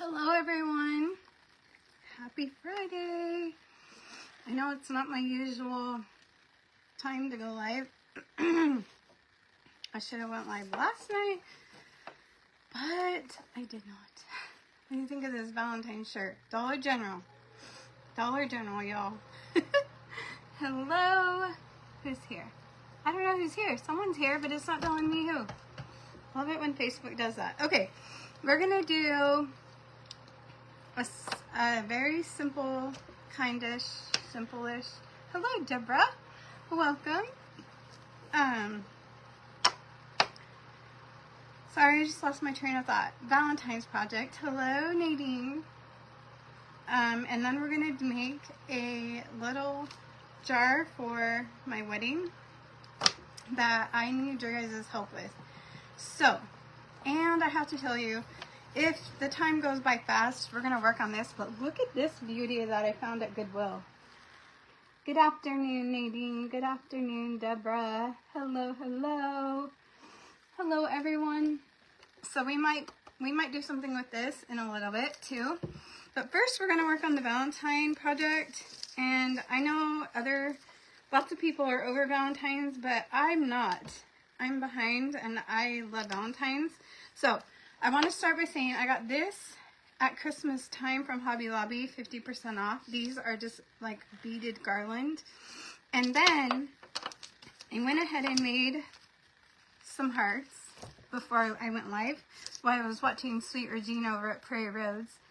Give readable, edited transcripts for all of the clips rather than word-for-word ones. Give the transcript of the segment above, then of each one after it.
Hello everyone, happy Friday. I know it's not my usual time to go live. I should have went live last night, but I did not. What do you think of this Valentine shirt? Dollar General, y'all. Hello, who's here? I don't know who's here. Someone's here, but it's not telling me who. Love it when Facebook does that. Okay, we're gonna do a very simple, kindish, simple-ish. Hello, Deborah. Welcome. Sorry, I just lost my train of thought. Valentine's project. Hello, Nadine. And then we're gonna make a little jar for my wedding that I need your guys' help with. So, and I have to tell you, if the time goes by fast, we're going to work on this, but look at this beauty that I found at Goodwill. Good afternoon, Nadine. Good afternoon, Deborah. Hello, hello. Hello, everyone. So we might do something with this in a little bit, too. But first, we're going to work on the Valentine project. And I know lots of people are over Valentine's, but I'm not. I'm behind, and I love Valentine's. So I want to start by saying I got this at Christmas time from Hobby Lobby, 50% off. These are just like beaded garland. And then I went ahead and made some hearts before I went live while I was watching Sweet Regina over at Prairie Roads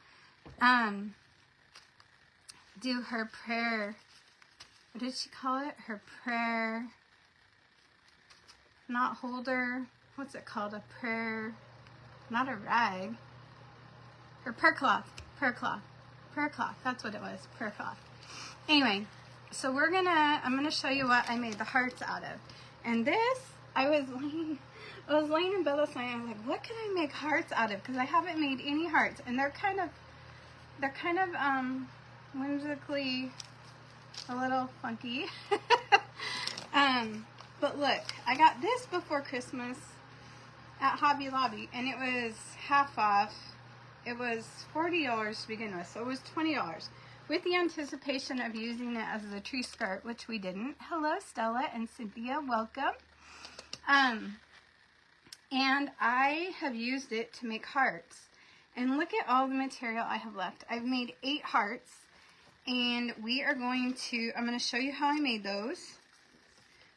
do her prayer. What did she call it? Her prayer, not holder. What's it called? A prayer. Not a rag. Or prayer cloth. That's what it was. Prayer cloth. Anyway, so I'm gonna show you what I made the hearts out of. And this, I was laying in bed last night. I was like, what can I make hearts out of? Because I haven't made any hearts, and they're kind of whimsically a little funky. But look, I got this before Christmas at Hobby Lobby, and it was half off. It was $40 to begin with, so it was $20 with the anticipation of using it as a tree skirt, which we didn't. Hello, Stella and Cynthia, welcome. And I have used it to make hearts, and look at all the material I have left. I've made 8 hearts, and I'm going to show you how I made those,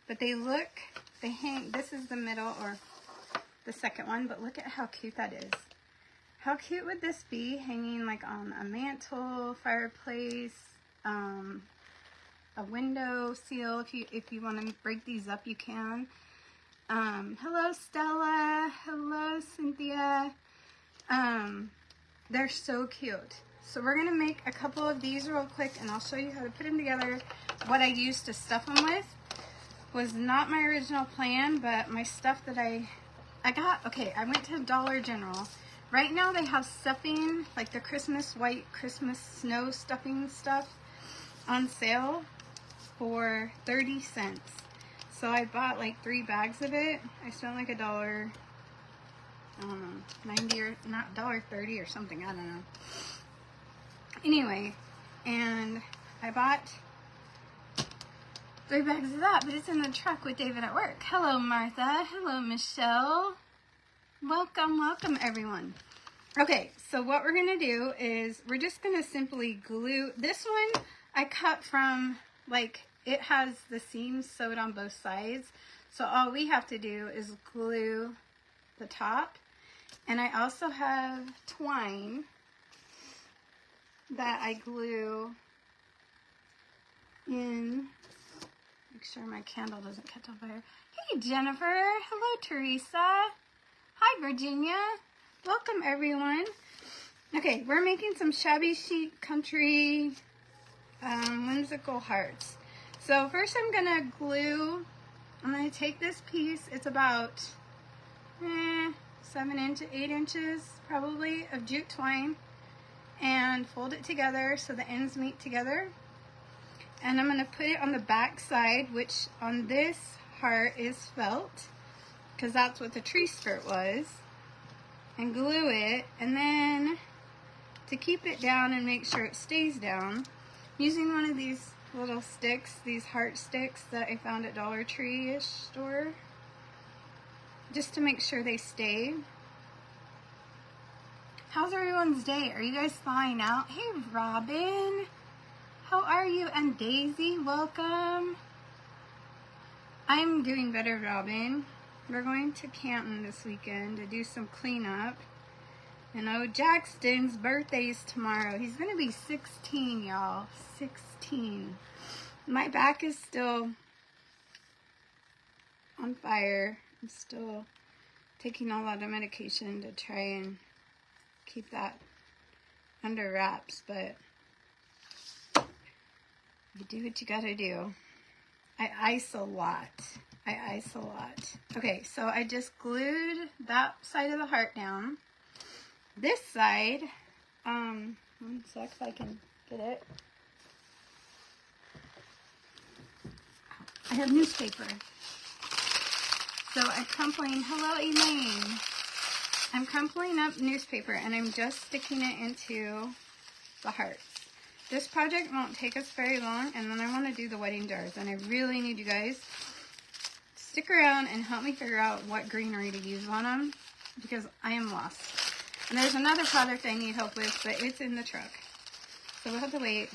but they hang, this is the middle, or the second one, but look at how cute that is. How cute would this be hanging like on a mantle, fireplace, a window seal? If you want to break these up, you can. Hello, Stella. Hello, Cynthia. They're so cute. So we're gonna make a couple of these real quick, and I'll show you how to put them together. What I used to stuff them with was not my original plan, but my stuff that I got. Okay, I went to Dollar General. Right now they have stuffing, like the white Christmas snow stuffing stuff on sale for 30 cents. So I bought like 3 bags of it. I spent like $1, I don't know, 90 or not, $1.30 or something, I don't know. Anyway, and I bought 3 bags of that, but it's in the truck with David at work. Hello, Martha. Hello, Michelle. Welcome, everyone. Okay, so what we're going to do is we're just going to simply glue. This one I cut from, like, it has the seams sewed on both sides. So all we have to do is glue the top. And I also have twine that I glue in. Make sure my candle doesn't catch on fire. Hey, Jennifer. Hello, Teresa. Hi, Virginia. Welcome, everyone. Okay, we're making some shabby chic country whimsical hearts. So first I'm going to take this piece. It's about 8 inches probably of jute twine, and fold it together so the ends meet together. And I'm going to put it on the back side, which on this heart is felt, because that's what the tree skirt was, and glue it. And then to keep it down and make sure it stays down, I'm using one of these little sticks, these heart sticks that I found at Dollar Tree-ish store, just to make sure they stay. How's everyone's day? Are you guys flying out? Hey, Robin. How are you? And Daisy, welcome. I'm doing better, Robin. We're going to Canton this weekend to do some cleanup. And oh, Jackson's birthday's tomorrow. He's going to be 16, y'all. 16. My back is still on fire. I'm still taking a lot of medication to try and keep that under wraps, but you do what you gotta do. I ice a lot. Okay, so I just glued that side of the heart down. This side, one sec if I can get it. I have newspaper. So I'm crumpling, hello Elaine. I'm crumpling up newspaper and I'm just sticking it into the hearts. This project won't take us very long, and then I want to do the wedding jars, and I really need you guys to stick around and help me figure out what greenery to use on them, because I am lost. And there's another product I need help with, but it's in the truck. So we'll have to wait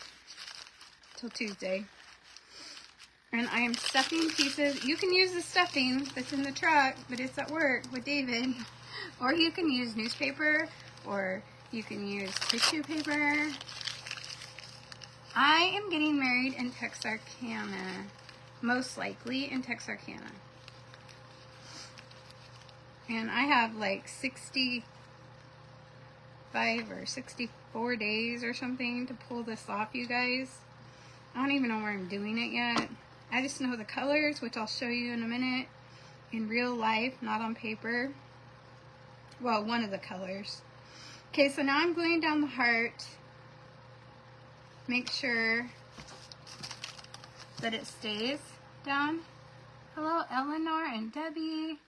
till Tuesday. And I am stuffing pieces. You can use the stuffing that's in the truck, but it's at work with David. Or you can use newspaper, or you can use tissue paper. I am getting married in Texarkana, most likely in Texarkana. And I have like 65 or 64 days or something to pull this off, you guys. I don't even know where I'm doing it yet. I just know the colors, which I'll show you in a minute, in real life, not on paper. Well, one of the colors. Okay, so now I'm gluing down the heart. Make sure that it stays down. Hello, Eleanor and Debbie.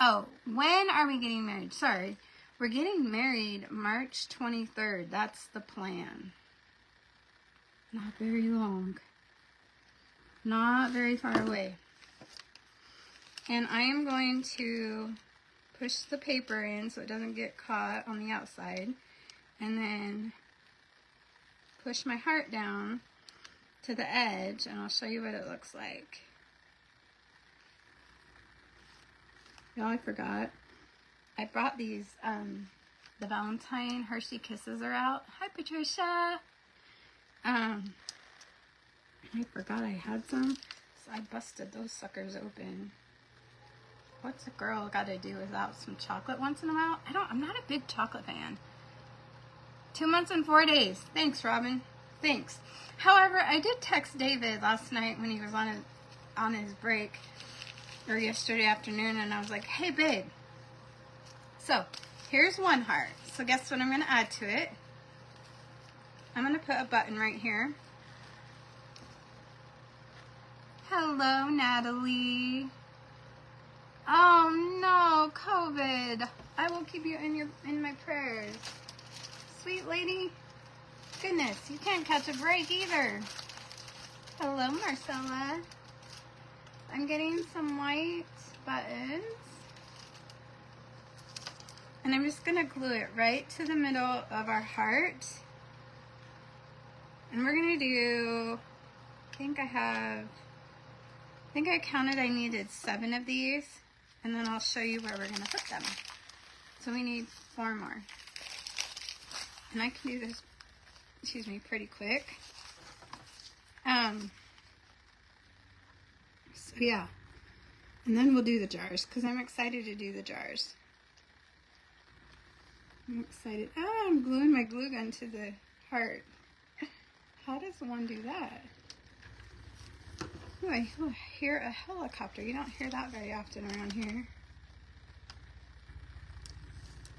Oh, when are we getting married? Sorry. We're getting married March 23rd. That's the plan. Not very long. Not very far away. And I am going to push the paper in so it doesn't get caught on the outside. And then push my heart down to the edge, and I'll show you what it looks like. Y'all, I forgot. I brought these, the Valentine Hershey Kisses are out. Hi, Patricia. I forgot I had some, so I busted those suckers open. What's a girl got to do without some chocolate once in a while? I'm not a big chocolate fan. 2 months and 4 days. Thanks, Robin. Thanks. However, I did text David last night when he was on his break, or yesterday afternoon, and I was like, hey, babe. So, here's one heart. So guess what I'm going to add to it? I'm going to put a button right here. Hello, Natalie. Oh, no, COVID. I will keep you in my prayers. Sweet lady. Goodness, you can't catch a break either. Hello, Marcella. I'm getting some white buttons. And I'm just going to glue it right to the middle of our heart. And we're going to do, I think I counted I needed 7 of these. And then I'll show you where we're going to put them. So we need 4 more. And I can do this, excuse me, pretty quick. So yeah. And then we'll do the jars, because I'm excited to do the jars. I'm excited. Oh, I'm gluing my glue gun to the heart. How does one do that? Oh, I hear a helicopter. You don't hear that very often around here.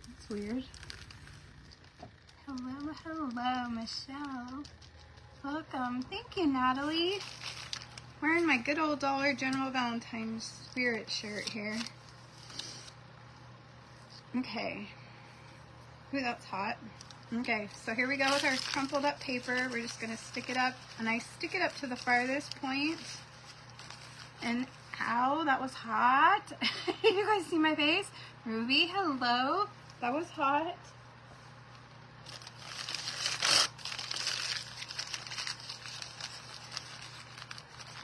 That's weird. Hello, hello, Michelle. Welcome. Thank you, Natalie. Wearing my good old Dollar General Valentine's spirit shirt here. Okay. Ooh, that's hot. Okay, so here we go with our crumpled up paper. We're just gonna stick it up, and I stick it up to the farthest point. And ow, that was hot. You guys see my face? Ruby, hello. That was hot.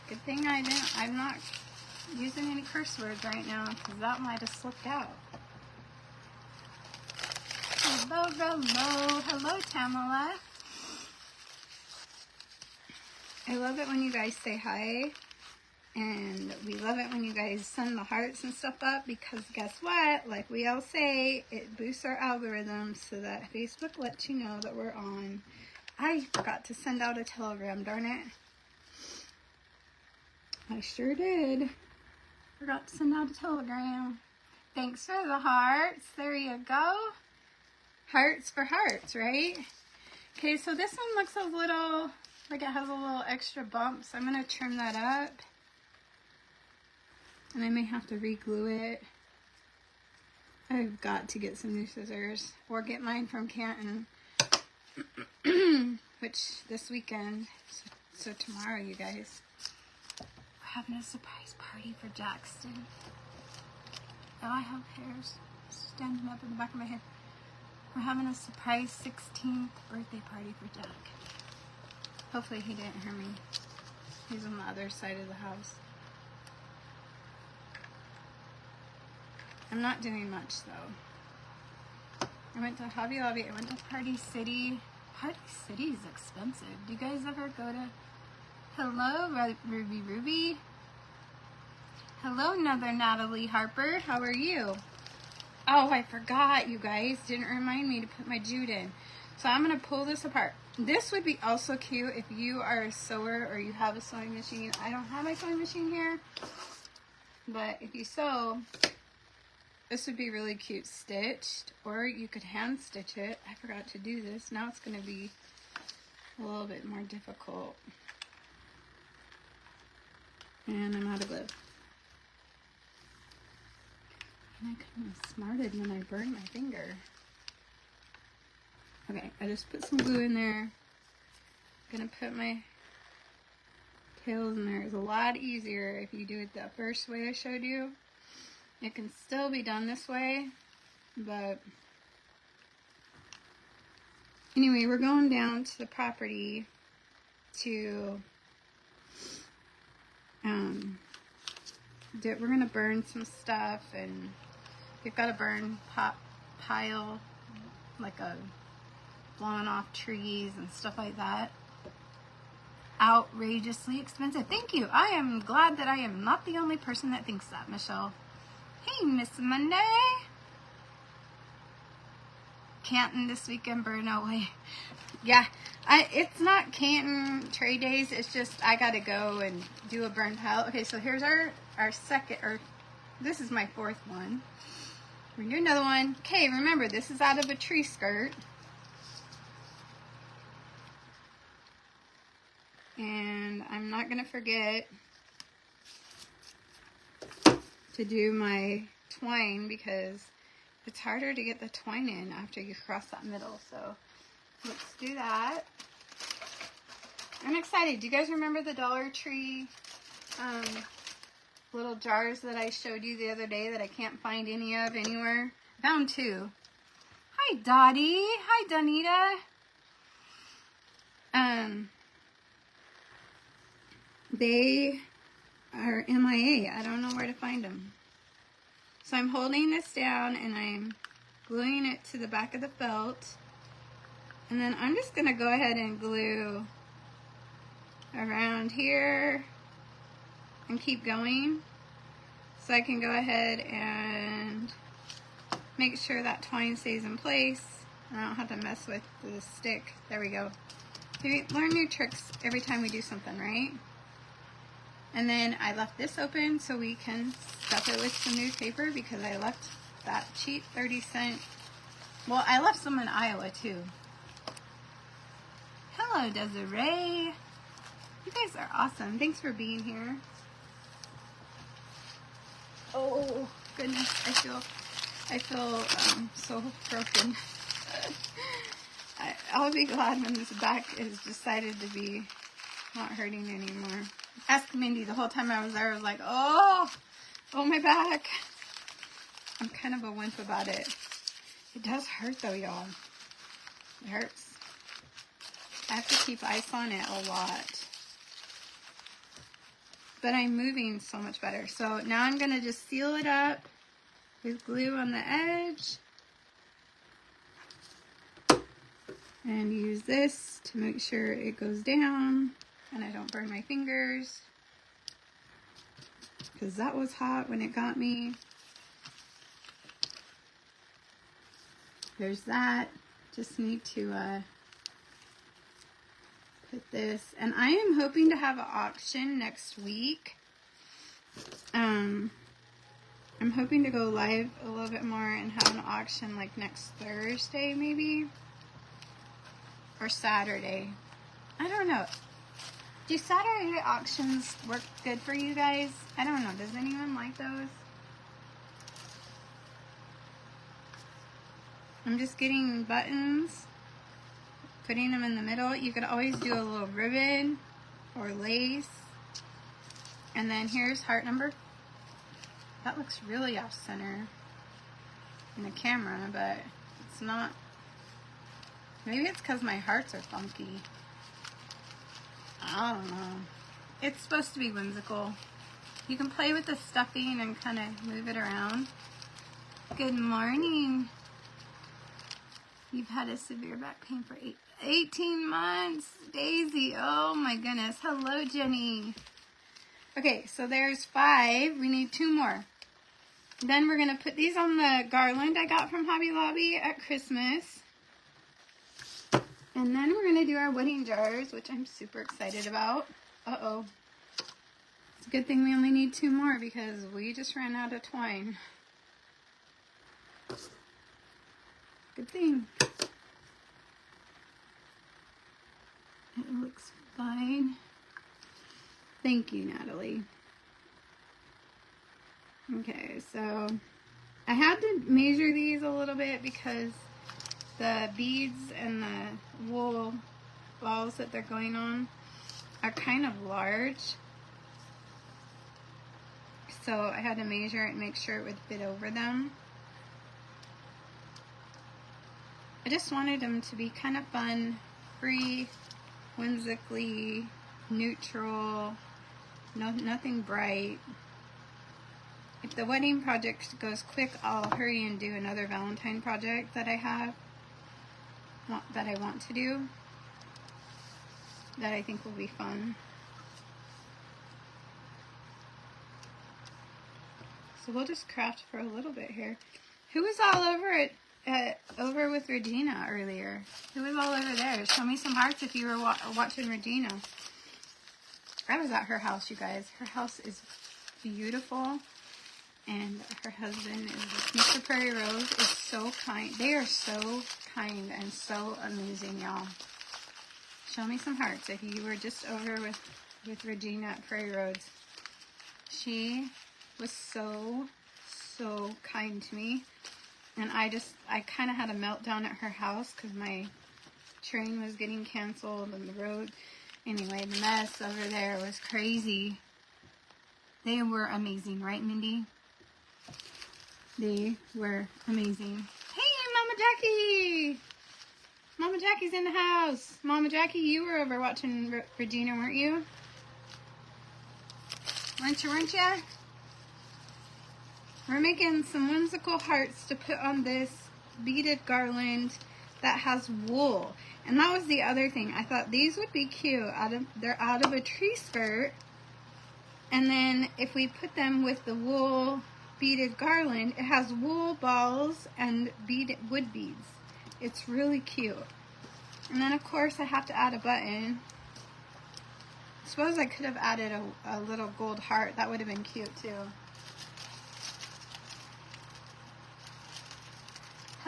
Good thing I'm not using any curse words right now, because that might have slipped out. Hello, Tamala. I love it when you guys say hi, and we love it when you guys send the hearts and stuff up, because guess what? Like we all say, it boosts our algorithm so that Facebook lets you know that we're on. I forgot to send out a telegram, darn it. I sure did. Forgot to send out a telegram. Thanks for the hearts. There you go. Hearts for hearts, right? Okay, so this one looks a little, like it has a little extra bump, so I'm going to trim that up. And I may have to re-glue it. I've got to get some new scissors, or get mine from Canton, which this weekend, so tomorrow, you guys, we're having a surprise party for Jackson. Oh, I have hairs standing up in the back of my head. We're having a surprise 16th birthday party for Jack. Hopefully he didn't hear me. He's on the other side of the house. I'm not doing much though. I went to Hobby Lobby. I went to Party City. Party City is expensive. Do you guys ever go to... Hello, Ruby. Hello, another Natalie Harper. How are you? Oh, I forgot, you guys. Didn't remind me to put my jute in. So I'm going to pull this apart. This would be also cute if you are a sewer or you have a sewing machine. I don't have my sewing machine here. But if you sew, this would be really cute stitched. Or you could hand stitch it. I forgot to do this. Now it's going to be a little bit more difficult. And I'm out of glue. And I kind of smarted when I burned my finger. Okay, I just put some glue in there. I'm gonna put my tails in there. It's a lot easier if you do it the first way I showed you. It can still be done this way, but anyway, we're going down to the property to we're gonna burn some stuff, and we've got a burn pile, like a blowing off trees and stuff like that. Outrageously expensive. Thank you. I am glad that I am not the only person that thinks that, Michelle. Hey, Miss Monday. Canton this weekend, burn away. Yeah, it's not Canton trade days. It's just I gotta go and do a burn pile. Okay, so here's our second, or this is my fourth one. We're gonna do another one. Okay, remember this is out of a tree skirt. And I'm not gonna forget to do my twine, because it's harder to get the twine in after you cross that middle. So let's do that. I'm excited. Do you guys remember the Dollar Tree little jars that I showed you the other day that I can't find any of anywhere? I found two. Hi, Dottie. Hi, Donita. They are MIA. I don't know where to find them. So I'm holding this down and I'm gluing it to the back of the felt. And then I'm just going to go ahead and glue around here and keep going. So I can go ahead and make sure that twine stays in place. I don't have to mess with the stick. There we go. We learn new tricks every time we do something, right? And then I left this open so we can stuff it with some newspaper, because I left that cheap 30-cent. Well, I left some in Iowa too. Hello, Desiree. You guys are awesome. Thanks for being here. Oh goodness, I feel so broken. I'll be glad when this back is decided to be not hurting anymore. Ask Mindy, the whole time I was there, I was like, oh my back. I'm kind of a wimp about it. It does hurt though, y'all. It hurts. I have to keep ice on it a lot. But I'm moving so much better. So now I'm going to just seal it up with glue on the edge. And use this to make sure it goes down and I don't burn my fingers. Because that was hot when it got me. There's that. Just need to put this. And I am hoping to have an auction next week. I'm hoping to go live a little bit more and have an auction like next Thursday maybe. Or Saturday. I don't know. Do Saturday auctions work good for you guys? I don't know. Does anyone like those? I'm just getting buttons, putting them in the middle. You could always do a little ribbon or lace. And then here's heart number. That looks really off center in the camera, but it's not. Maybe it's because my hearts are funky. I don't know. It's supposed to be whimsical. You can play with the stuffing and kind of move it around. Good morning. You've had a severe back pain for 18 months. Daisy, oh my goodness. Hello, Jenny. Okay, so there's 5. We need 2 more. Then we're going to put these on the garland I got from Hobby Lobby at Christmas. And then we're going to do our wedding jars, which I'm super excited about. Uh-oh. It's a good thing we only need 2 more because we just ran out of twine. Good thing. It looks fine. Thank you, Natalie. Okay, so I had to measure these a little bit because the beads and the wool balls that they're going on are kind of large. So I had to measure it and make sure it would fit over them. I just wanted them to be kind of fun, free, whimsically, neutral, nothing bright. If the wedding project goes quick, I'll hurry and do another Valentine project that I have, that I want to do, that I think will be fun. So we'll just craft for a little bit here. Who was all over it? Over with Regina earlier. Who was all over there? Show me some hearts if you were watching Regina. I was at her house, you guys. Her house is beautiful, and her husband is Mr. Prairie Rose is so kind. They are so kind and so amazing, y'all. Show me some hearts if you were just over with Regina at Prairie Roads. She was so kind to me. And I kind of had a meltdown at her house because my train was getting canceled and the road. Anyway, the mess over there was crazy. They were amazing, right, Mindy? They were amazing. Hey, Mama Jackie! Mama Jackie's in the house. Mama Jackie, you were over watching Regina, weren't you? Weren't you? We're making some whimsical hearts to put on this beaded garland that has wool. And that was the other thing. I thought these would be cute. They're out of a tree skirt. And then if we put them with the wool beaded garland, it has wool balls and wood beads. It's really cute. And then of course I have to add a button. I suppose I could have added a little gold heart. That would have been cute too.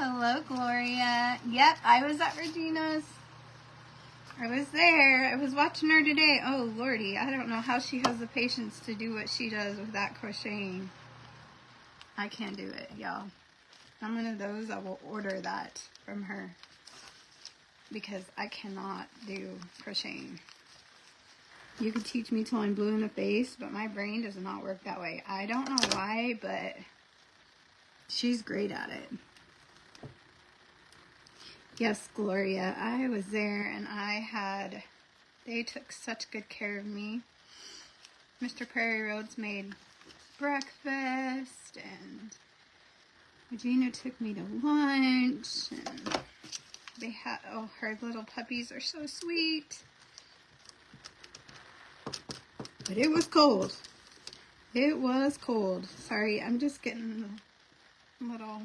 Hello, Gloria. Yep, I was at Regina's. I was there. I was watching her today. Oh, Lordy. I don't know how she has the patience to do what she does with that crocheting. I can't do it, y'all. I'm one of those that will order that from her because I cannot do crocheting. You could teach me till I'm blue in the face, but my brain does not work that way. I don't know why, but she's great at it. Yes, Gloria, I was there and they took such good care of me. Mr. Prairie Roads made breakfast and Regina took me to lunch and they had, oh, her little puppies are so sweet. But it was cold. It was cold. Sorry, I'm just getting the little...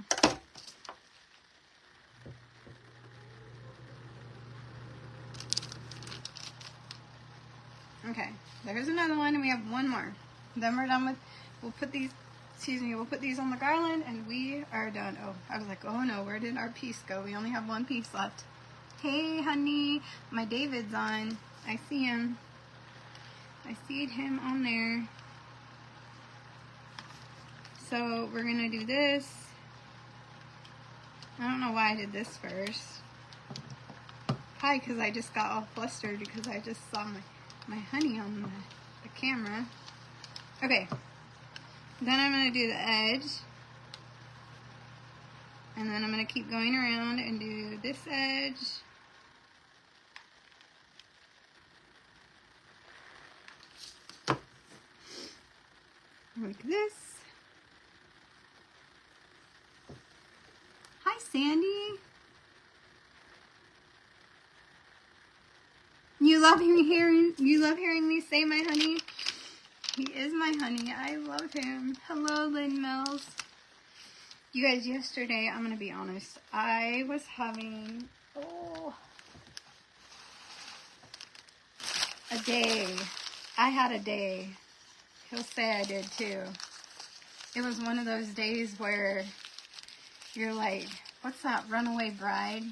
Okay, there's another one and we have one more. Then we're done with, we'll put these on the garland and we are done. Oh, I was like, oh no, where did our piece go? We only have one piece left. Hey, honey, my David's on. I see him. I see him on there. So we're gonna do this. I don't know why I did this first. Probably because I just got all flustered because I just saw my honey on the camera. Okay. Then I'm gonna do the edge. And then I'm gonna keep going around and do this edge. Like this. Hi, Sandy. You love hearing me say my honey? He is my honey. I love him. Hello, Lynn Mills. You guys, yesterday, I'm gonna be honest, I was having a day. I had a day. He'll say I did too. It was one of those days where you're like, what's that, runaway bride?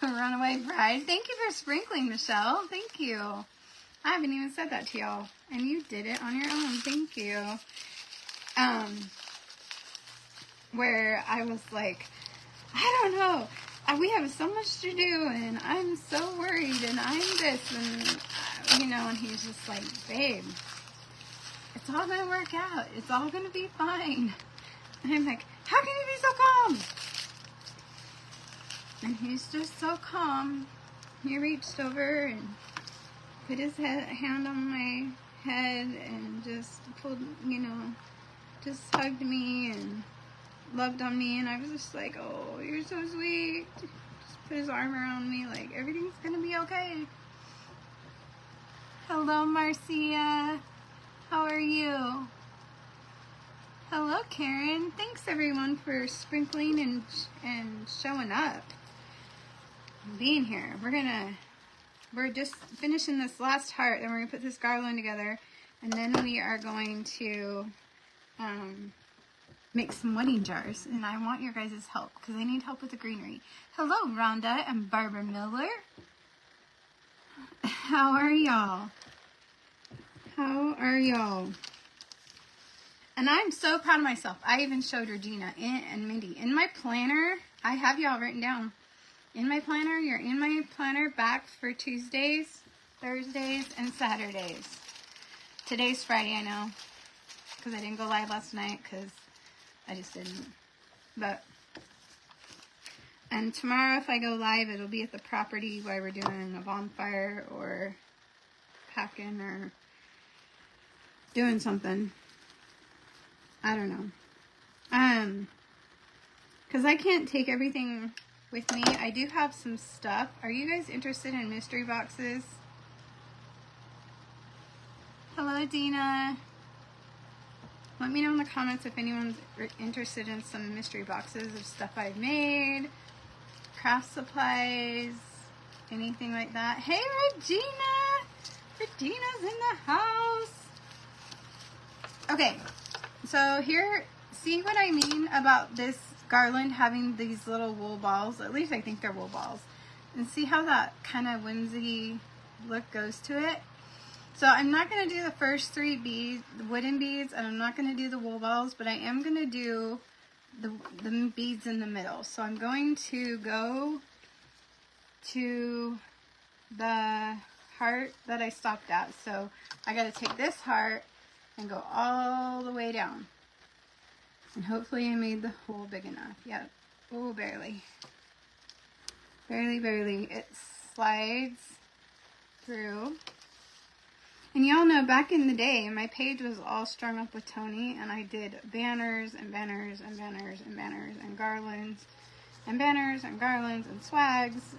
Runaway bride. Thank you for sprinkling, Michelle. Thank you. I haven't even said that to y'all. And you did it on your own. Thank you. Where I was like, I don't know. We have so much to do and I'm so worried and I'm this and, you know, and he's just like, babe, it's all going to work out. It's all going to be fine. And I'm like, how can you be so calm? And he's just so calm. He reached over and put his hand on my head and just pulled, you know, just hugged me and loved on me. And I was just like, oh, you're so sweet. Just put his arm around me like, everything's going to be okay. Hello, Marcia. How are you? Hello, Karen. Thanks, everyone, for sprinkling and showing up. Being here. We're just finishing this last heart, and we're gonna put this garland together, and then we are going to make some wedding jars, and I want your guys' help because I need help with the greenery. Hello, Rhonda and Barbara Miller. How are y'all? How are y'all? And I'm so proud of myself. I even showed Regina and Mindy in my planner. I have y'all written down. In my planner, you're in my planner back for Tuesdays, Thursdays, and Saturdays. Today's Friday, I know, because I didn't go live last night because I just didn't. And tomorrow, if I go live, it'll be at the property while we're doing a bonfire or packing or doing something. I don't know. Because I can't take everything with me. I do have some stuff. Are you guys interested in mystery boxes? Hello, Dina. Let me know in the comments if anyone's interested in some mystery boxes of stuff I've made, craft supplies, anything like that. Hey, Regina! Regina's in the house. Okay, so here, see what I mean about this garland having these little wool balls? At least I think they're wool balls. And see how that kind of whimsy look goes to it? So I'm not going to do the first 3 beads, the wooden beads, and I'm not going to do the wool balls, but I am going to do the beads in the middle. So I'm going to go to the heart that I stopped at. So I got to take this heart and go all the way down. And hopefully I made the hole big enough. Yep. Oh, barely. Barely. It slides through. And y'all know back in the day, my page was all strung up with Tony, and I did banners and banners and banners and banners and garlands and banners and garlands and swags.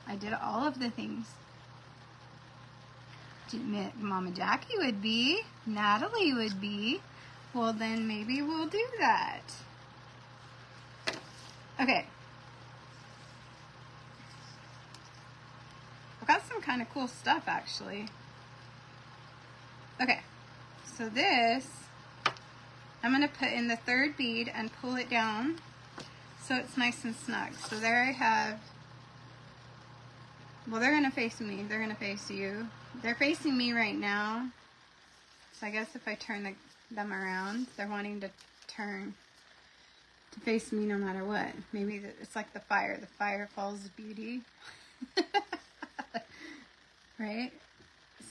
I did all of the things. Mama Jackie would be, Natalie would be. Well, then maybe we'll do that. Okay. I've got some kind of cool stuff, actually. Okay, so this, I'm going to put in the third bead and pull it down so it's nice and snug. So there I have, well, they're going to face me, they're going to face you. They're facing me right now, so I guess if I turn them around, they're wanting to turn to face me no matter what. Maybe it's like the fire falls beauty. Right?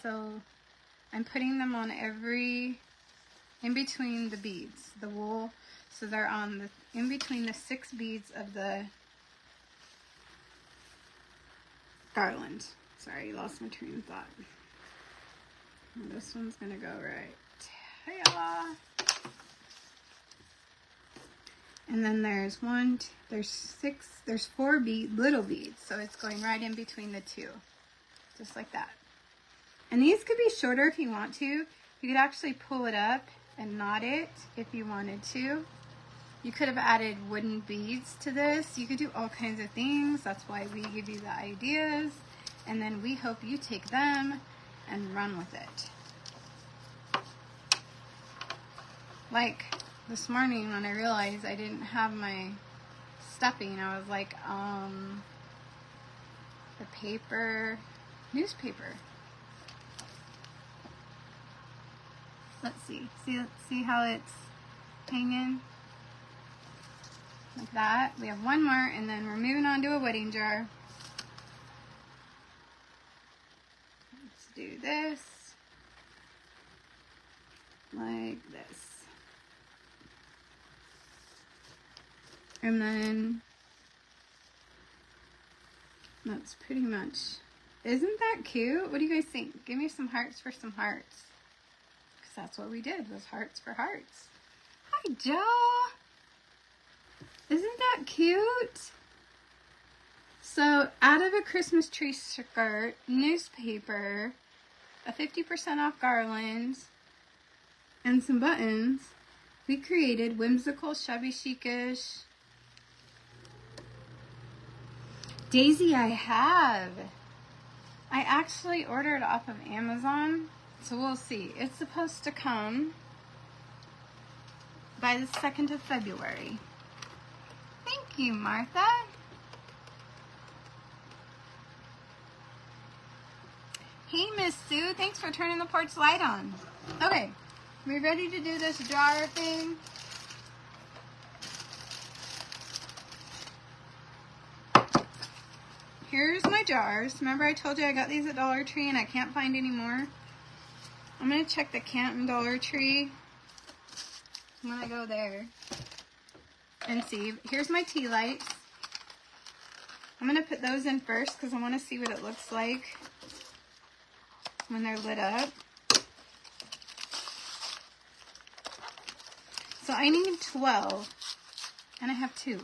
So I'm putting them on in between the beads, the wool, so they're on in between the 6 beads of the garland. Sorry, lost my train of thought. Well, this one's gonna go right. Ta-da! And then there's 4 little beads, so it's going right in between the 2, just like that. And these could be shorter if you want to. You could actually pull it up and knot it if you wanted to. You could have added wooden beads to this. You could do all kinds of things. That's why we give you the ideas. And then we hope you take them and run with it. Like this morning when I realized I didn't have my stuffing, I was like, the newspaper. Let's see. See how it's hanging? Like that. We have one more, and then we're moving on to a wedding jar. Let's do this. Like this. And then that's pretty much. Isn't that cute? What do you guys think? Give me some hearts for some hearts. Because that's what we did, was hearts for hearts. Hi, Joe. Isn't that cute? So, out of a Christmas tree skirt, newspaper, a 50% off garland, and some buttons, we created whimsical, shabby chic-ish. Daisy, I have. I actually ordered off of Amazon, so we'll see. It's supposed to come by the 2nd of February. Thank you, Martha. Hey, Miss Sue. Thanks for turning the porch light on. Okay, we ready to do this jar thing? Here's my jars. Remember I told you I got these at Dollar Tree and I can't find any more? I'm going to check the Canton Dollar Tree. I'm going to go there and see. Here's my tea lights. I'm going to put those in first because I want to see what it looks like when they're lit up. So I need 12 and I have 2.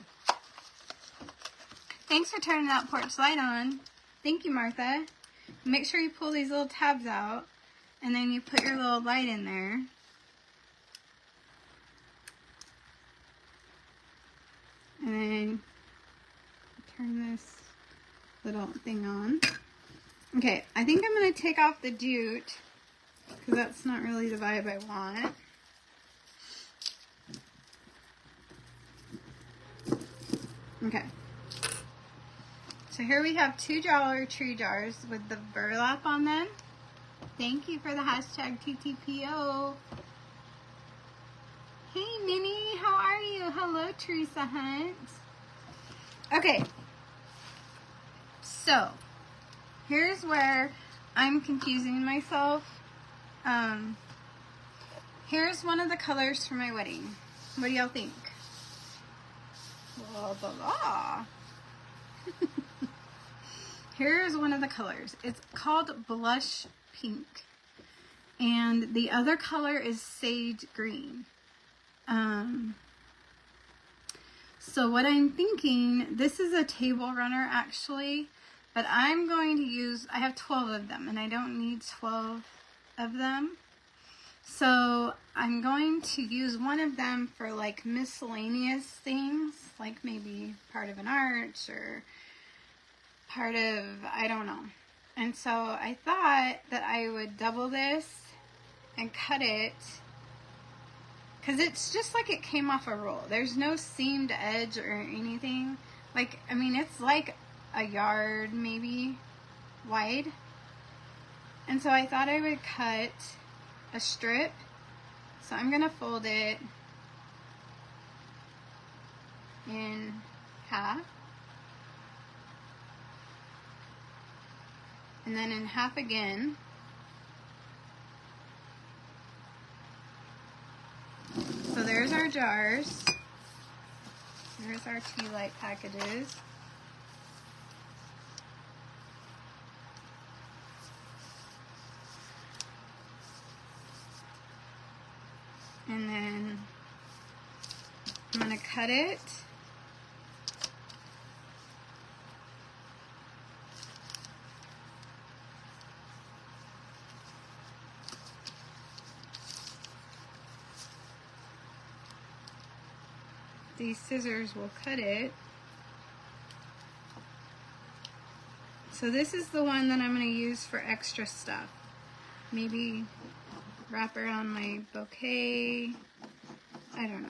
Thanks for turning that porch light on. Thank you, Martha. Make sure you pull these little tabs out and then you put your little light in there. And then turn this little thing on. Okay, I think I'm going to take off the jute because that's not really the vibe I want. Okay. So here we have 2 Dollar Tree jars with the burlap on them. Thank you for the hashtag TTPO. Hey, Minnie, how are you? Hello, Teresa Hunt. Okay. So, here's where I'm confusing myself. Here's one of the colors for my wedding. What do y'all think? Blah, blah, blah. Here's one of the colors. It's called Blush Pink. And the other color is Sage Green. So what I'm thinking, this is a table runner actually, but I'm going to use, I have 12 of them and I don't need 12 of them. So I'm going to use one of them for like miscellaneous things, like maybe part of an arch or part of, I don't know. And so I thought that I would double this and cut it, because it's just like it came off a roll. There's no seamed edge or anything. Like, I mean, it's like a yard maybe wide. And so I thought I would cut a strip. So I'm gonna fold it in half. And then in half again. So there's our jars. There's our tea light packages. And then I'm going to cut it. These scissors will cut it. So this is the one that I'm going to use for extra stuff. Maybe wrap around my bouquet. I don't know.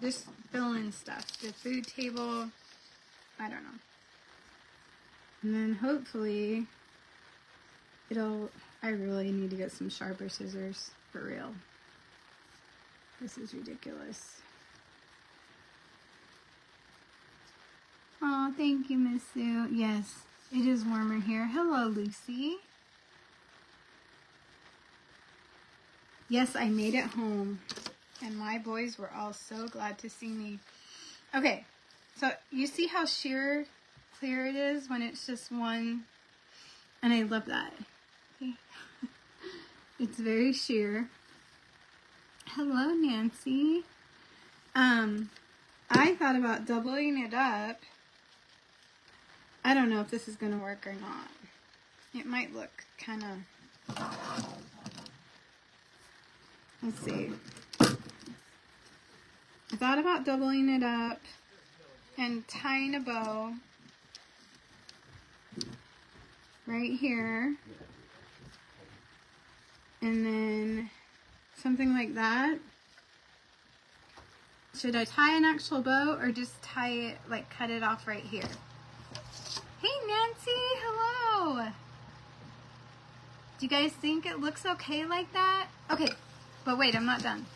Just fill in stuff. The food table. I don't know. And then hopefully I really need to get some sharper scissors for real. This is ridiculous. Oh, thank you, Miss Sue. Yes, it is warmer here. Hello, Lucy. Yes, I made it home, and my boys were all so glad to see me. Okay, so you see how sheer clear it is when it's just one, and I love that. Okay. It's very sheer. Hello, Nancy. I thought about doubling it up. I don't know if this is going to work or not. It might look kind of... Let's see. I thought about doubling it up and tying a bow right here. And then something like that. Should I tie an actual bow or just tie it, like cut it off right here? Hey Nancy, hello! Do you guys think it looks okay like that? Okay, but wait, I'm not done.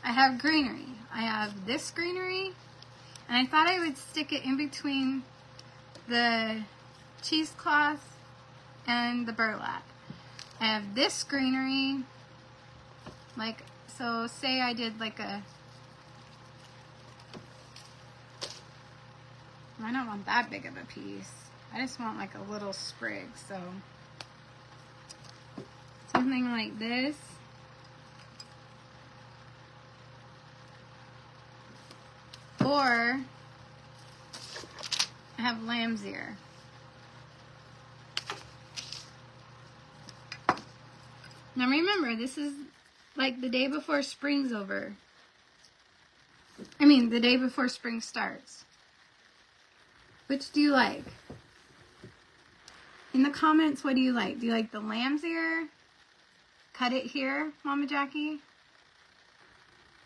I have greenery. I have this greenery, and I thought I would stick it in between the cheesecloth and the burlap. I have this greenery, like, so say I did like a, I don't want that big of a piece. I just want like a little sprig, so something like this. Or I have lamb's ear. Now remember, this is like the day before spring's over. I mean, the day before spring starts. Which do you like? In the comments, what do you like? Do you like the lamb's ear? Cut it here, Mama Jackie?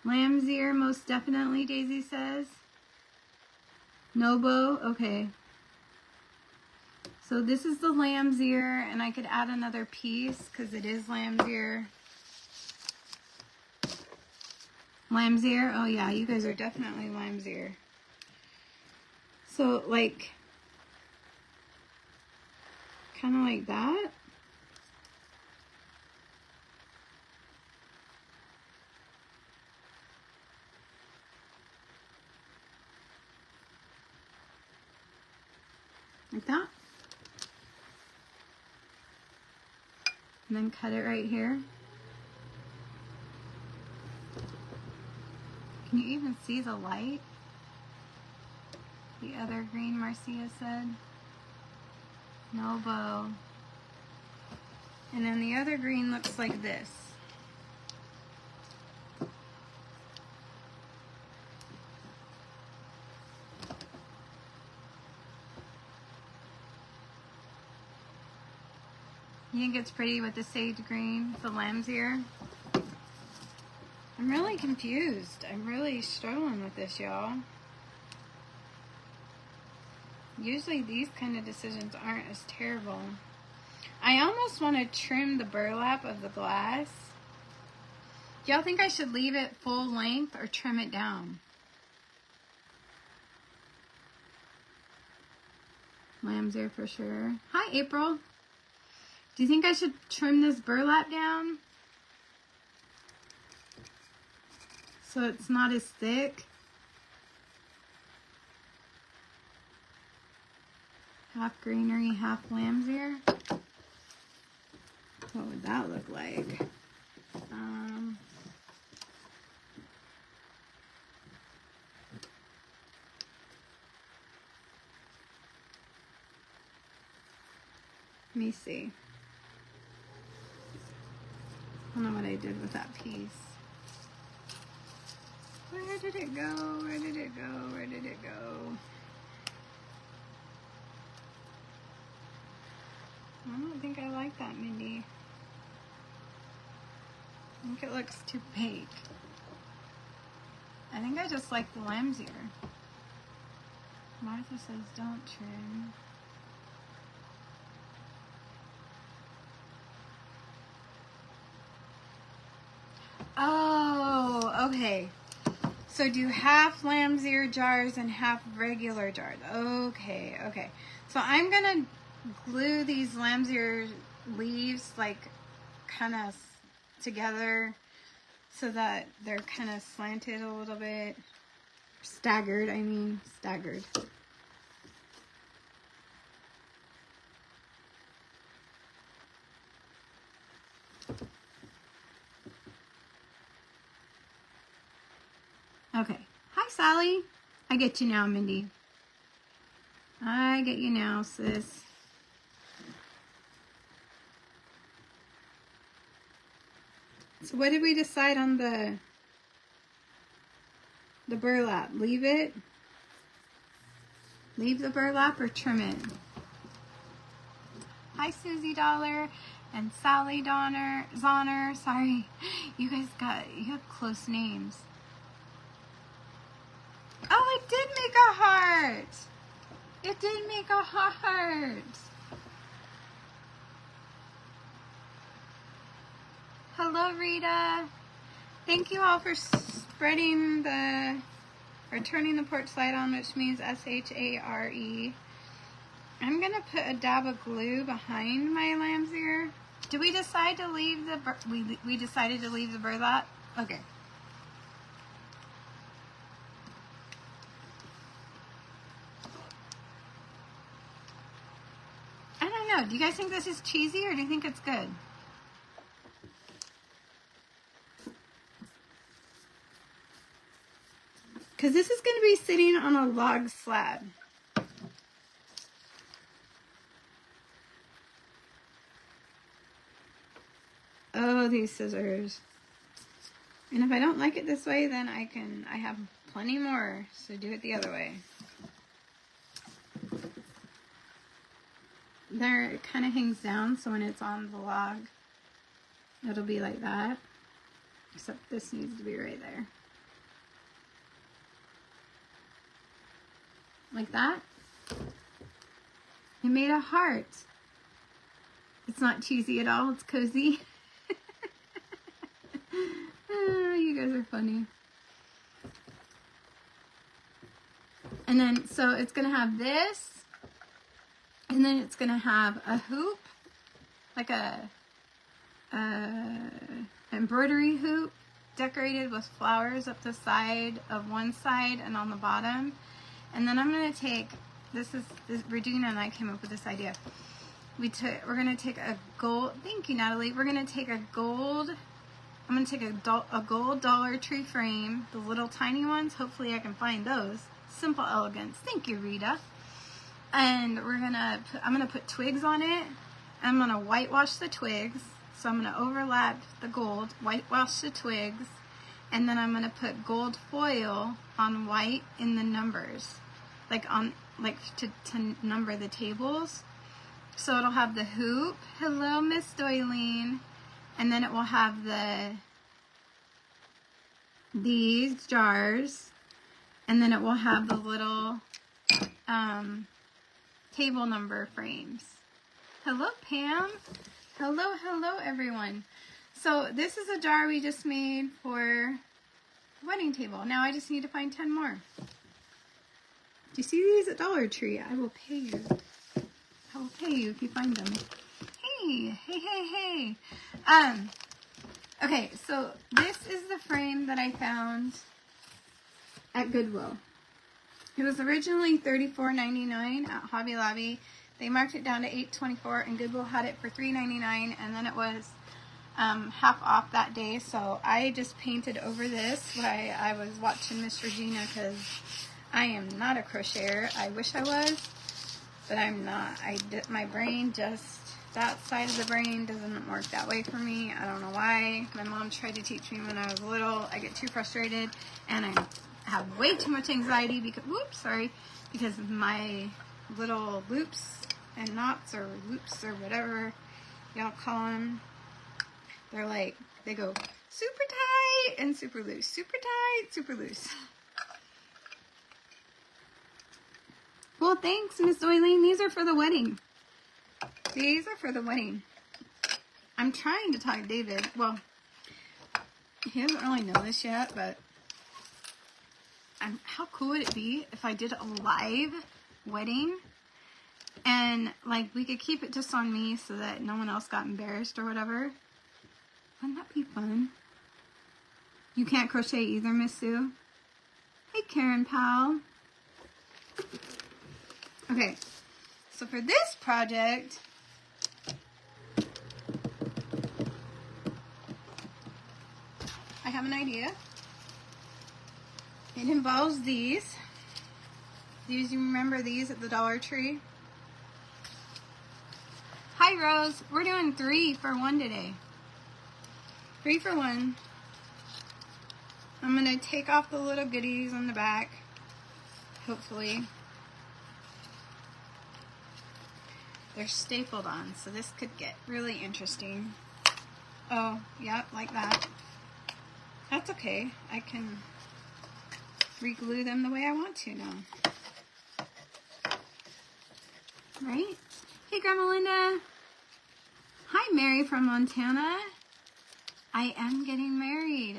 Lamb's ear, most definitely, Daisy says. No bow? Okay. So this is the lamb's ear, and I could add another piece because it is lamb's ear. Lamb's ear? Oh yeah, you guys are definitely lamb's ear. So like, kind of like that. Like that. And then cut it right here. Can you even see the light? The other green, Marcia said. No bow. And then the other green looks like this. You think it's pretty with the sage green, the lamb's ear? I'm really confused. I'm really struggling with this, y'all. Usually these kind of decisions aren't as terrible. I almost want to trim the burlap of the glass. Do y'all think I should leave it full length or trim it down? Lamb's ear for sure. Hi, April. Do you think I should trim this burlap down so it's not as thick? Half greenery, half lamb's ear. What would that look like? Let me see. I don't know what I did with that piece. Where did it go? Where did it go? Where did it go? I don't think I like that, Mindy. I think it looks too fake. I think I just like the lamb's ear. Martha says don't trim. Oh, okay. So do half lamb's ear jars and half regular jars. Okay, okay. So I'm gonna glue these lamb's ear leaves like kind of together so that they're kind of slanted a little bit. Staggered, I mean, staggered. Okay. Hi, Sally. I get you now, Mindy. I get you now, sis. So what did we decide on the burlap? Leave it? Leave the burlap or trim it? Hi, Susie Dollar and Sally Zonner. Sorry, you guys you have close names. Oh, it did make a heart. It did make a heart. Hello, Rita. Thank you all for spreading or turning the porch light on, which means S-H-A-R-E. I'm gonna put a dab of glue behind my lamb's ear. Did we decide to leave we decided to leave the burlap? Okay. I don't know. Do you guys think this is cheesy or do you think it's good? Because this is going to be sitting on a log slab. Oh, these scissors. And if I don't like it this way, then I have plenty more, so do it the other way. There, it kind of hangs down, so when it's on the log, it'll be like that. Except this needs to be right there. Like that. It made a heart. It's not cheesy at all, it's cozy. Oh, you guys are funny. And then, so it's going to have this, and then it's going to have a hoop, like a embroidery hoop decorated with flowers up the side of one side and on the bottom. And then I'm going to take, Regina and I came up with this idea. We're going to take a gold, thank you Natalie, we're going to take a gold, I'm going to take a gold Dollar Tree frame, the little tiny ones, hopefully I can find those. Simple Elegance, thank you Rita. And I'm going to put twigs on it. I'm going to whitewash the twigs. So I'm going to overlap the gold, whitewash the twigs, and then I'm going to put gold foil on white in the numbers, to number the tables. So it'll have the hoop. Hello, Miss Doylene. And then it will have these jars, and then it will have the little table number frames. Hello, Pam. Hello, everyone. So this is a jar we just made for the wedding table. Now I just need to find 10 more. Do you see these at Dollar Tree? I will pay you. I will pay you if you find them. Hey. Okay, so this is the frame that I found at Goodwill. It was originally $34.99 at Hobby Lobby. They marked it down to $8.24, and Goodwill had it for $3.99, and then it was half off that day. So I just painted over this while I was watching Miss Regina, because I am not a crocheter. I wish I was, but I'm not. My brain just, that side of the brain doesn't work that way for me. I don't know why. My mom tried to teach me when I was little. I get too frustrated, and I have way too much anxiety because of my little loops and knots, or loops, or whatever y'all call them. They're like, they go super tight and super loose, super tight, super loose. Well, thanks, Miss Doylene. These are for the wedding. These are for the wedding. I'm trying to talk David. Well, he doesn't really know this yet, but how cool would it be if I did a live wedding, and like we could keep it just on me so that no one else got embarrassed or whatever? Wouldn't that be fun? You can't crochet either, Miss Sue? Hey, Karen Powell. Okay, so for this project, I have an idea. It involves these. You remember these at the Dollar Tree? Hi, Rose. We're doing 3 for 1 today. 3 for 1. I'm going to take off the little goodies on the back, hopefully. They're stapled on, so this could get really interesting. Oh, yeah, like that. That's okay. I can re-glue them the way I want to now. Right? Hey, Grandma Linda. Hi, Mary from Montana. I am getting married.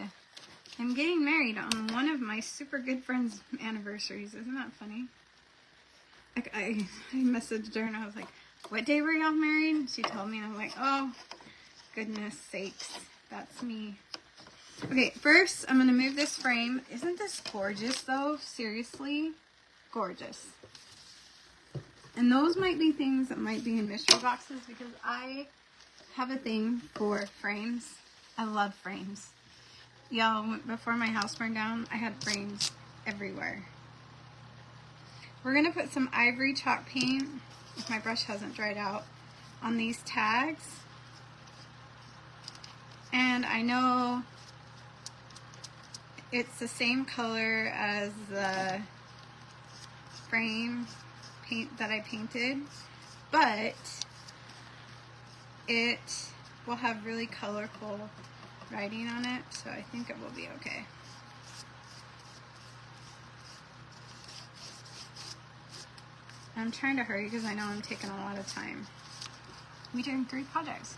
I'm getting married on one of my super good friends' anniversaries. Isn't that funny? I messaged her and I was like, what day were y'all married? And she told me, and I'm like, oh, goodness sakes. That's me. Okay, first I'm going to move this frame. Isn't this gorgeous, though? Seriously? Gorgeous. And those might be things that might be in mystery boxes, because I have a thing for frames. I love frames. Y'all, before my house burned down, I had frames everywhere. We're going to put some ivory chalk paint, if my brush hasn't dried out, on these tags. And I know it's the same color as the frame paint that I painted, but it will have really colorful writing on it, so I think it will be okay. I'm trying to hurry because I know I'm taking a lot of time. We doing 3 projects.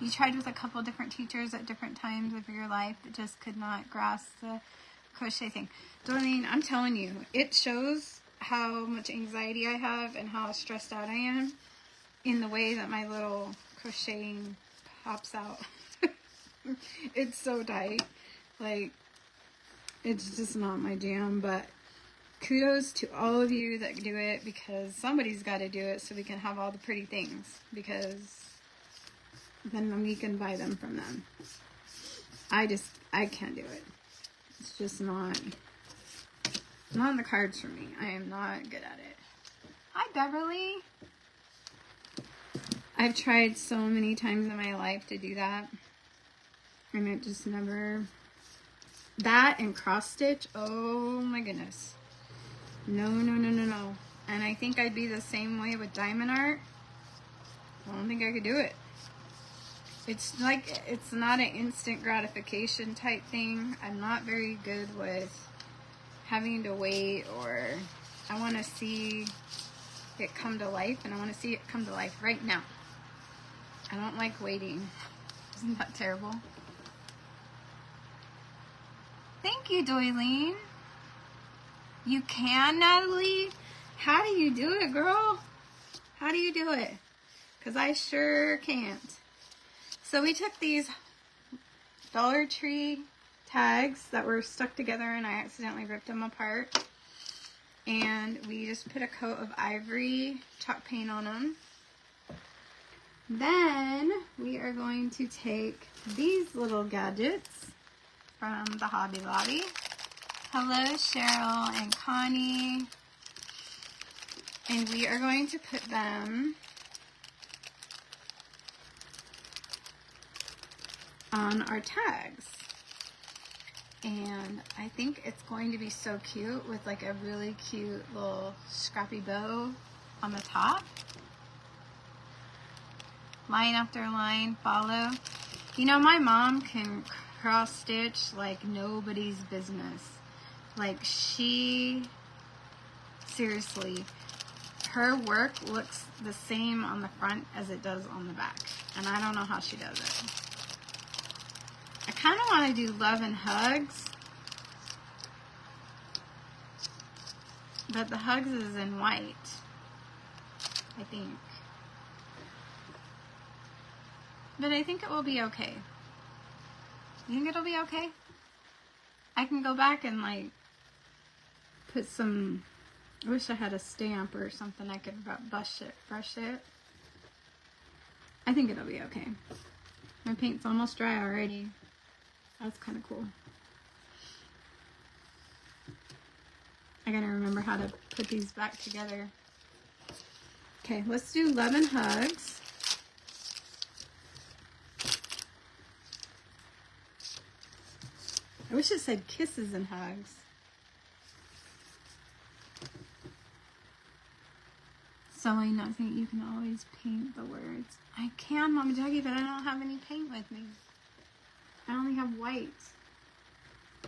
You tried with a couple different teachers at different times of your life that just could not grasp the crochet thing. Darlene, I'm telling you, it shows how much anxiety I have and how stressed out I am in the way that my little crocheting pops out. It's so tight. Like, it's just not my jam, but kudos to all of you that do it, because somebody's got to do it so we can have all the pretty things, because then we can buy them from them. I can't do it. It's just not in the cards for me. I am not good at it. Hi, Beverly. I've tried so many times in my life to do that, and it just never... That and cross stitch, oh my goodness. No, no, no, no, no. And I think I'd be the same way with diamond art. I don't think I could do it. It's like, it's not an instant gratification type thing. I'm not very good with having to wait, or I want to see it come to life, and I want to see it come to life right now. I don't like waiting. Isn't that terrible? Thank you, Doylene. You can, Natalie? How do you do it, girl? How do you do it? Because I sure can't. So we took these Dollar Tree tags that were stuck together, and I accidentally ripped them apart. And we just put a coat of ivory chalk paint on them. Then we are going to take these little gadgets from the Hobby Lobby. Hello, Cheryl and Connie. And we are going to put them on our tags. And I think it's going to be so cute with like a really cute little scrappy bow on the top. Line after line, follow. You know, my mom can cross stitch like nobody's business. Like, she, seriously, her work looks the same on the front as it does on the back. And I don't know how she does it. I kind of want to do Love and Hugs. But the Hugs is in white, I think. But I think it will be okay. You think it'll be okay? I can go back and like put some, I wish I had a stamp or something I could brush it. I think it'll be okay. My paint's almost dry already. That's kind of cool. I gotta remember how to put these back together. Okay, let's do Love and Hugs. I wish it said Kisses and Hugs. Sewing, not think you can always paint the words. I can, Mama Jackie, but I don't have any paint with me. I only have white.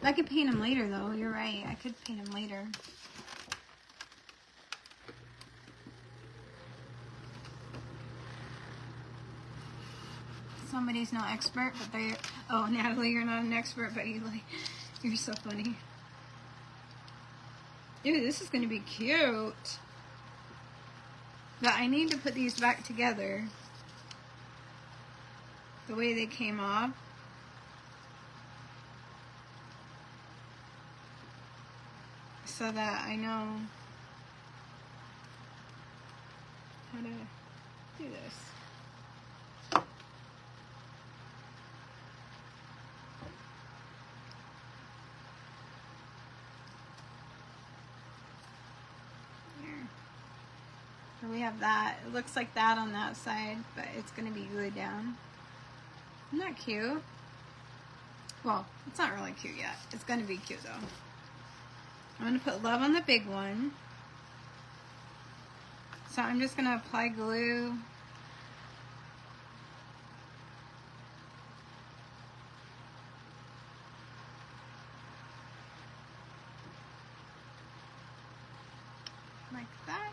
I could paint them later, though. You're right. I could paint them later. Somebody's no expert, but they're... Oh, Natalie, you're not an expert, but you're so funny. Ew, this is going to be cute. But I need to put these back together the way they came off. So that I know how to do this. So we have that. It looks like that on that side, but it's going to be glued down. Isn't that cute? Well, it's not really cute yet. It's going to be cute though. I'm going to put Love on the big one. So I'm just going to apply glue. Like that.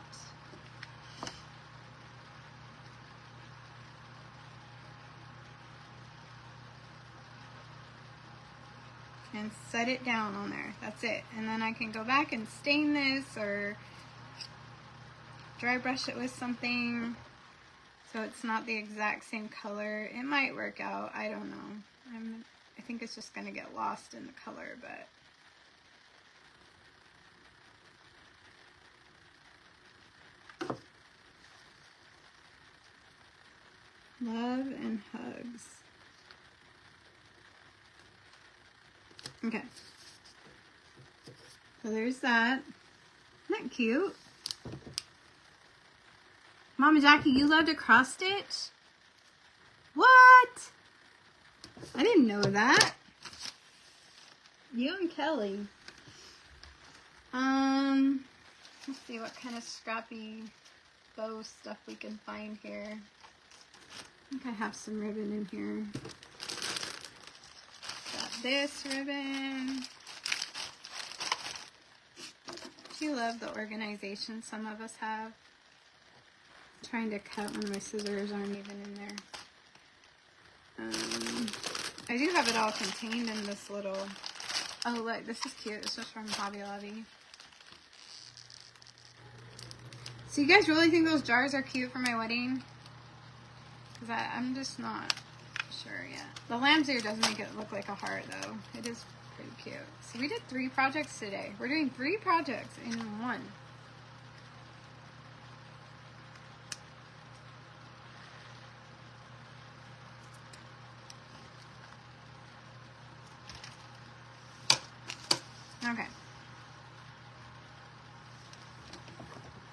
and set it down on there. That's it. And then I can go back and stain this or dry brush it with something so it's not the exact same color. It might work out. I don't know. I think it's just going to get lost in the color, but love and hugs. Okay. So there's that. Isn't that cute? Mama Jackie, you love to cross stitch? What? I didn't know that. You and Kelly. Let's see what kind of scrappy bow stuff we can find here. I think I have some ribbon in here. Got this ribbon. Do you love the organization some of us have? I'm trying to cut when my scissors aren't even in there. I do have it all contained in this little... Oh, look, this is cute. This is from Hobby Lobby. So you guys really think those jars are cute for my wedding? Because I'm just not sure yet. The lamb's ear does make it look like a heart, though. It is pretty cute. So we did 3 projects today. We're doing 3 projects in one. Okay.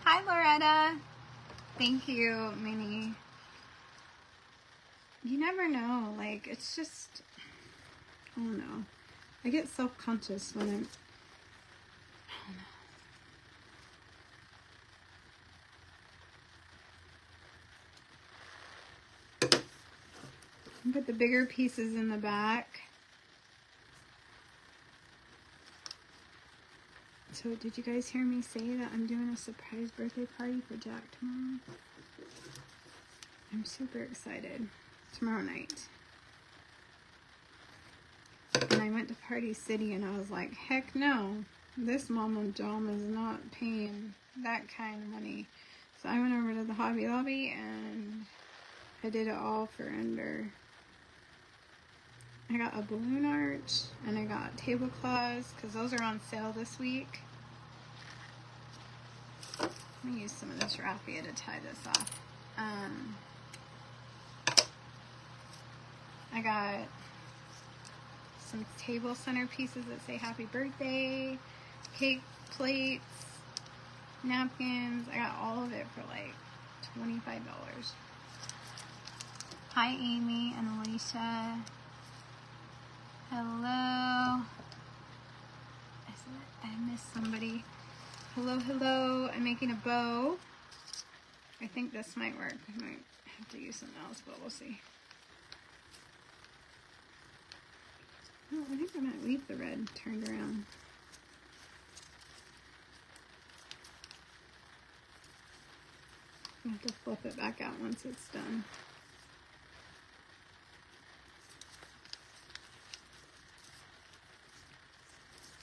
Hi, Loretta. Thank you, Minnie. You never know. Like, it's just, I don't know. I get self-conscious when I'm, I don't know. Put the bigger pieces in the back. So did you guys hear me say that I'm doing a surprise birthday party for Jack tomorrow? I'm super excited. Tomorrow night. And I went to Party City and I was like, heck no. This mom and John is not paying that kind of money. So I went over to the Hobby Lobby and I did it all for under. I got a balloon arch and I got tablecloths because those are on sale this week. Let me use some of this raffia to tie this off. I got some table center pieces that say happy birthday, cake plates, napkins. I got all of it for like $25. Hi, Amy and Alicia. Hello. I missed somebody. Hello, hello. I'm making a bow. I think this might work. I might have to use something else, but we'll see. Oh, I think I might leave the red turned around. I have to flip it back out once it's done.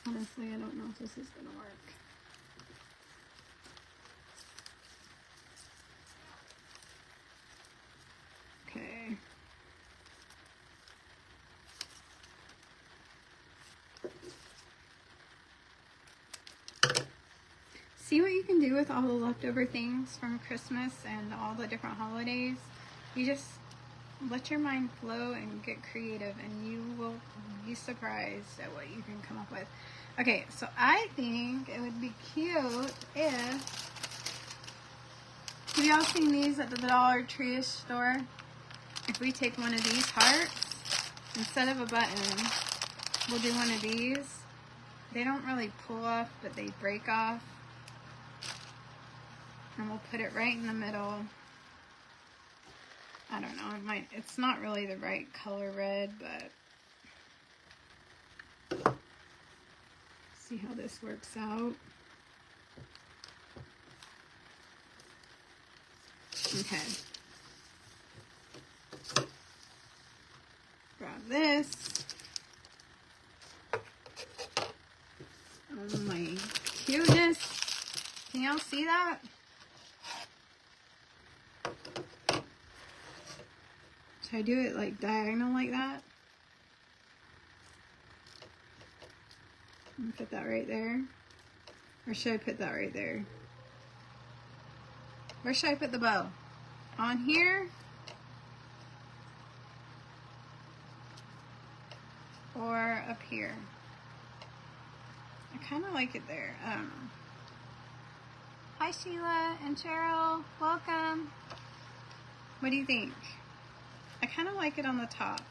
Honestly, I don't know if this is going to work. Okay. See what you can do with all the leftover things from Christmas and all the different holidays. You just let your mind flow and get creative and you will be surprised at what you can come up with. Okay, so I think it would be cute if... Have y'all seen these at the Dollar Tree store? If we take one of these hearts, instead of a button, we'll do one of these. They don't really pull off, but they break off. And we'll put it right in the middle. I don't know, it's not really the right color red, but see how this works out. Okay. Grab this. y'all see that? Should I do it like diagonal like that? And put that right there. Or should I put that right there? Where should I put the bow? On here? Or up here? I kind of like it there. I don't know. Hi Sheila and Cheryl, welcome. What do you think? I kind of like it on the top.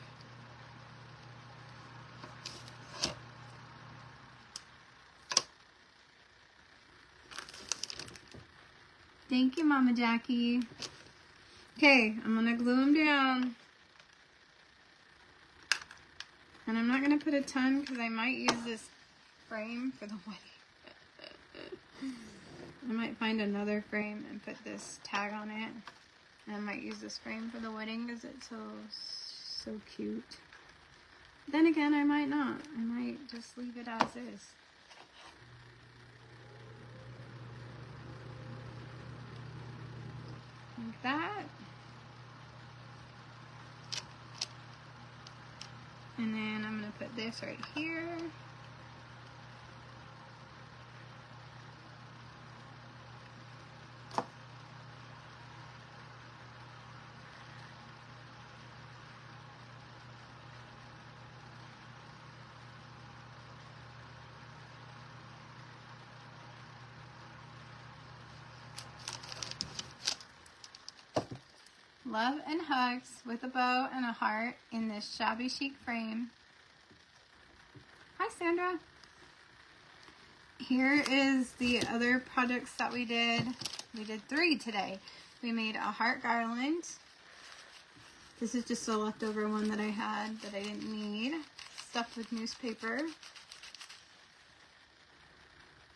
Thank you, Mama Jackie. Okay, I'm gonna glue them down. And I'm not gonna put a ton because I might use this frame for the wedding. I might find another frame and put this tag on it. And I might use this frame for the wedding because it's so cute. Then again, I might not. I might just leave it as is. Like that. And then I'm going to put this right here. Love and hugs with a bow and a heart in this shabby chic frame. Hi, Sandra. Here is the other projects that we did. We did 3 today. We made a heart garland. This is just a leftover one that I had that I didn't need. Stuffed with newspaper.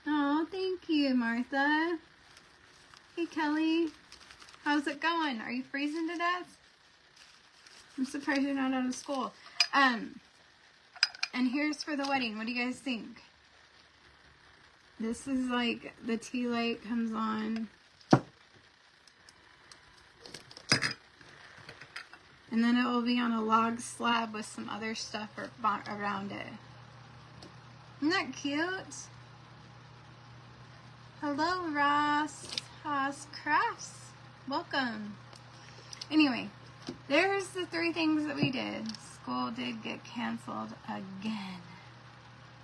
Oh, thank you, Martha. Hey, Kelly. How's it going? Are you freezing to death? I'm surprised you're not out of school. And here's for the wedding. What do you guys think? This is like the tea light comes on. And then it will be on a log slab with some other stuff around it. Isn't that cute? Hello, Ross. Haas Crafts. Welcome. Anyway, there's the 3 things that we did. School did get canceled again.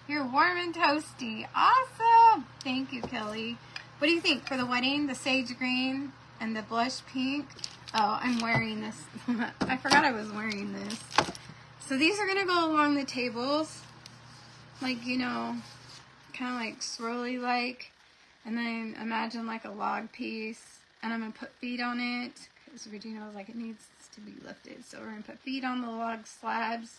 You're warm and toasty. Awesome. Thank you, Kelly. What do you think for the wedding? The sage green and the blush pink. Oh, I'm wearing this. I forgot I was wearing this. So these are going to go along the tables. Like, you know, kind of like swirly like. And then imagine like a log piece. And I'm going to put feet on it, because Regina was like, it needs to be lifted. So we're going to put feet on the log slabs.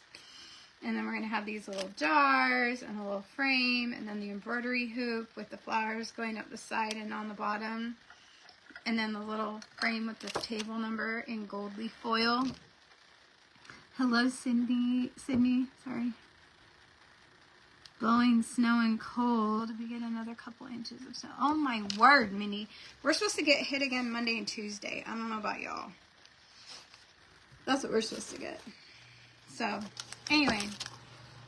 And then we're going to have these little jars and a little frame. And then the embroidery hoop with the flowers going up the side and on the bottom. And then the little frame with the table number in gold leaf foil. Hello, Sydney, sorry. Blowing snow and cold. We get another couple inches of snow. Oh my word, Minnie. We're supposed to get hit again Monday and Tuesday. I don't know about y'all. That's what we're supposed to get. So, anyway.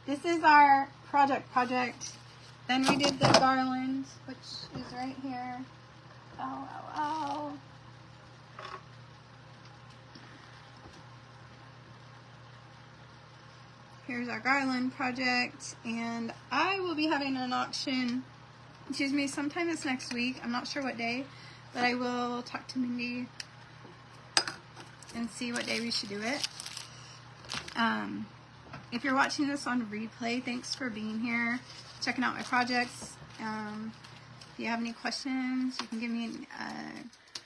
This is our project. Then we did the garland, which is right here. Oh. Here's our garland project, and I will be having an auction, sometime this next week. I'm not sure what day, but I will talk to Mindy and see what day we should do it. If you're watching this on replay, thanks for being here, checking out my projects. If you have any questions, you can give me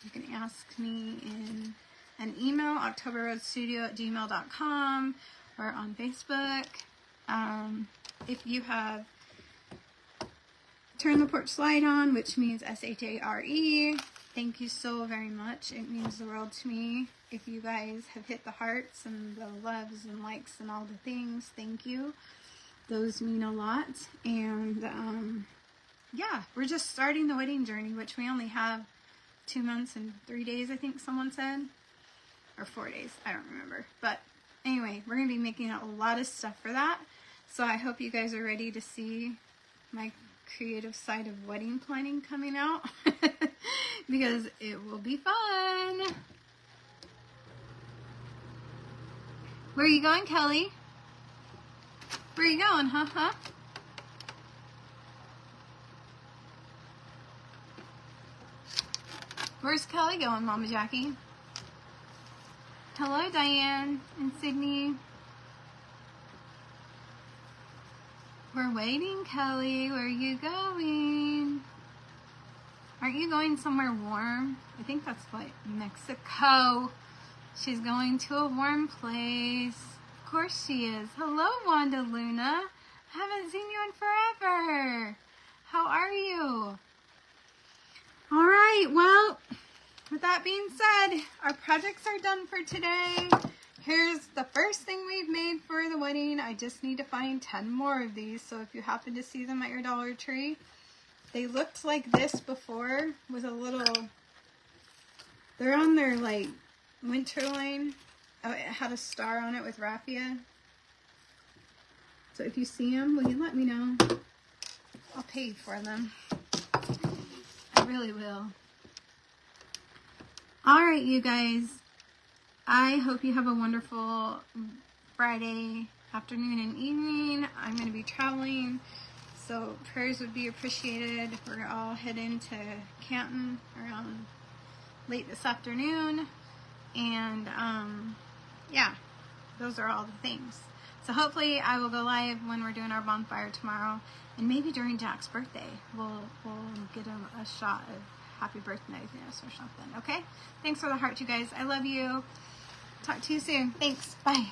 you can ask me in an email, octoberroadstudio@gmail.com. or on Facebook. If you have turned the porch light on, which means SHARE, thank you so very much. It means the world to me. If you guys have hit the hearts and the loves and likes and all the things, thank you. Those mean a lot. And yeah, we're just starting the wedding journey, which we only have 2 months and 3 days, I think someone said. Or 4 days, I don't remember. But anyway, we're going to be making a lot of stuff for that. So I hope you guys are ready to see my creative side of wedding planning coming out. Because it will be fun. Where are you going, Kelly? Where are you going, huh? Where's Kelly going, Mama Jackie? Hello, Diane and Sydney. We're waiting, Kelly. Where are you going? Aren't you going somewhere warm? I think that's what, Mexico. She's going to a warm place. Of course she is. Hello, Wanda Luna. Haven't seen you in forever. How are you? All right, well, with that being said, our projects are done for today. Here's the first thing we've made for the wedding. I just need to find 10 more of these. So if you happen to see them at your Dollar Tree, they looked like this before with a little, they're on their like winter line. Oh, it had a star on it with raffia. So if you see them, will you let me know? I'll pay for them. I really will. All right, you guys. I hope you have a wonderful Friday afternoon and evening. I'm going to be traveling, so prayers would be appreciated. We're all heading to Canton around late this afternoon, and yeah, those are all the things. So hopefully I will go live when we're doing our bonfire tomorrow, and maybe during Jack's birthday we'll get him a shot of happy birthday or something. Okay, thanks for the heart, you guys. I love you. Talk to you soon. Thanks. Bye.